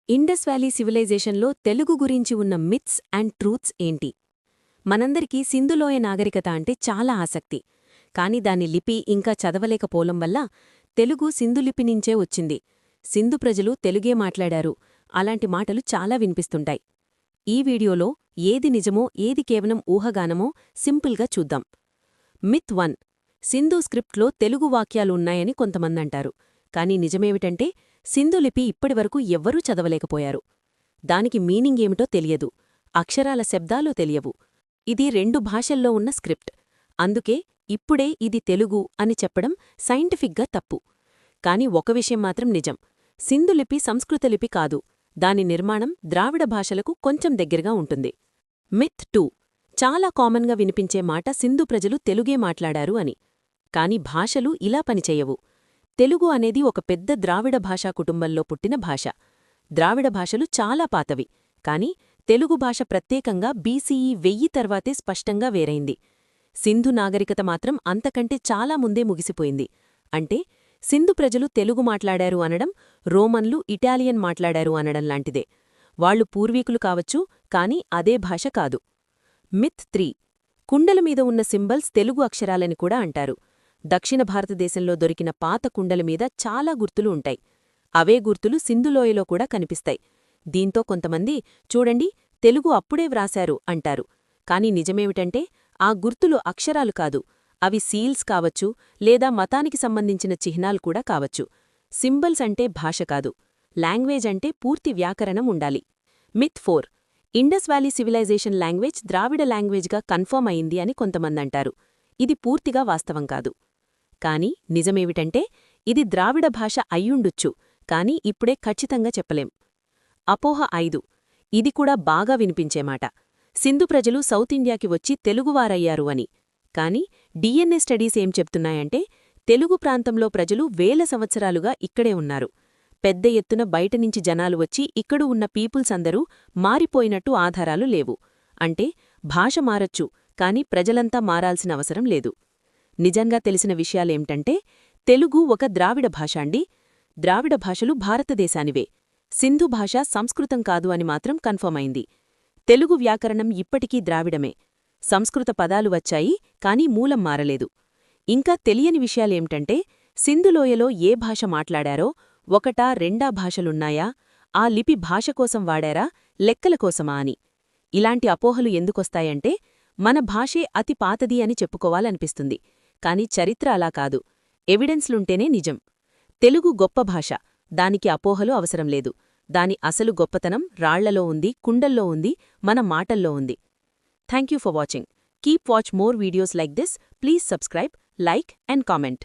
Indus valley సివిలైజేషన్లో Telugu గురించి ఉన్న myths and truths ఏంటి? మనందరికీ సింధులోయ నాగరికత అంటే చాలా ఆసక్తి. కాని దాని లిపి ఇంకా చదవలేకపోవడం వల్ల తెలుగు సింధులిపి నుంచే వచ్చింది. సింధు ప్రజలు తెలుగే మాట్లాడారు. అలాంటి మాటలు చాలా వినిపిస్తుంటాయి. ఈ వీడియోలో ఏది నిజమో ఏది కేవలం ఊహగానమో సింపుల్గా చూద్దాం. మిత్ 1. సింధు స్క్రిప్ట్లో తెలుగు వాక్యాలు ఉన్నాయని కొంతమందంటారు. కాని నిజమేమిటంటే సింధులిపి ఇప్పటివరకు ఎవ్వరూ చదవలేకపోయారు. దానికి మీనింగ్ ఏమిటో తెలియదు. అక్షరాల శబ్దాలు తెలియవు. ఇది 2 భాషల్లో ఉన్న స్క్రిప్ట్. అందుకే ఇప్పుడే ఇది తెలుగు అని చెప్పడం సైంటిఫిక్గా తప్పు. కాని ఒక విషయం మాత్రం నిజం. సింధులిపి సంస్కృతలిపి కాదు. దాని నిర్మాణం ద్రావిడ భాషలకు కొంచెం దగ్గరగా ఉంటుంది. మిత్ 2. చాలా కామన్గా వినిపించే మాట సింధు ప్రజలు తెలుగే మాట్లాడారు అని. కాని భాషలు ఇలా పనిచేయవు. తెలుగు అనేది ఒక పెద్ద ద్రావిడ భాషా కుటుంబంలో పుట్టిన భాష. ద్రావిడ భాషలు చాలా పాతవి. కాని తెలుగు భాష ప్రత్యేకంగా బీసీఈ 1000 తర్వాతే స్పష్టంగా వేరైంది. సింధు నాగరికత మాత్రం అంతకంటే చాలా ముందే ముగిసిపోయింది. అంటే సింధు ప్రజలు తెలుగు మాట్లాడారు అనడం రోమన్లు ఇటాలియన్ మాట్లాడారు అనడం లాంటిదే. వాళ్లు పూర్వీకులు కావచ్చు, కాని అదే భాష కాదు. మిత్ 3. కుండల మీద ఉన్న సింబల్స్ తెలుగు అక్షరాలని కూడా అంటారు. దక్షిణ భారతదేశంలో దొరికిన పాత కుండలమీద చాలా గుర్తులు ఉంటాయి. అవే గుర్తులు సింధులోయలో కూడా కనిపిస్తాయి. దీంతో కొంతమంది చూడండి తెలుగు అప్పుడే వ్రాశారు అంటారు. కాని నిజమేమిటంటే ఆ గుర్తులు అక్షరాలు కాదు. అవి సీల్స్ కావచ్చు, లేదా మతానికి సంబంధించిన చిహ్నాలు కూడా కావచ్చు. సింబల్స్ అంటే భాష కాదు. లాంగ్వేజ్ అంటే పూర్తి వ్యాకరణం ఉండాలి. Myth 4. Indus valley civilization language Dravida లాంగ్వేజ్గా కన్ఫర్మ్ అయింది అని కొంతమందంటారు. ఇది పూర్తిగా వాస్తవం కాదు. కాని నిజమేమిటంటే ఇది ద్రావిడ భాష అయ్యుండుచ్చు, కాని ఇప్పుడే ఖచ్చితంగా చెప్పలేం. అపోహ 5. ఇది కూడా బాగా వినిపించేమాట. సింధు ప్రజలు సౌత్ ఇండియాకి వచ్చి తెలుగువారయ్యారు అని. కాని డిఎన్ఏ స్టడీస్ ఏం చెప్తున్నాయంటే తెలుగు ప్రాంతంలో ప్రజలు వేల సంవత్సరాలుగా ఇక్కడే ఉన్నారు. పెద్ద ఎత్తున బయటనుంచి జనాలు వచ్చి ఇక్కడు ఉన్న పీపుల్స్ అందరూ మారిపోయినట్టు ఆధారాలు లేవు. అంటే భాష మారచ్చు, కాని ప్రజలంతా మారాల్సిన అవసరం లేదు. నిజంగా తెలిసిన విషయాలేంటంటే తెలుగు ఒక ద్రావిడ భాష అండి. ద్రావిడ భాషలు భారతదేశానివే. సింధు భాష సంస్కృతం కాదు అని మాత్రం కన్ఫర్మ్ అయింది. తెలుగు వ్యాకరణం ఇప్పటికీ ద్రావిడమే. సంస్కృత పదాలు వచ్చాయి, కాని మూలం మారలేదు. ఇంకా తెలియని విషయాలేంటంటే సింధులోయలో ఏ భాష మాట్లాడారో, ఒకటా రెండా భాషలున్నాయా, ఆ లిపి భాష కోసం వాడారా, లెక్కల కోసమా అని. ఇలాంటి అపోహలు ఎందుకొస్తాయంటే మన భాషే అతి పాతది అని చెప్పుకోవాలనిపిస్తుంది. కాని చరిత్ర అలా కాదు. ఎవిడెన్స్లుంటేనే నిజం. తెలుగు గొప్ప భాష. దానికి అపోహలు అవసరం లేదు. దాని అసలు గొప్పతనం రాళ్లలో ఉంది, కుండల్లో ఉంది, మన మాటల్లో ఉంది. Thank you for watching. Keep watch more videos like this. Please subscribe, like and comment.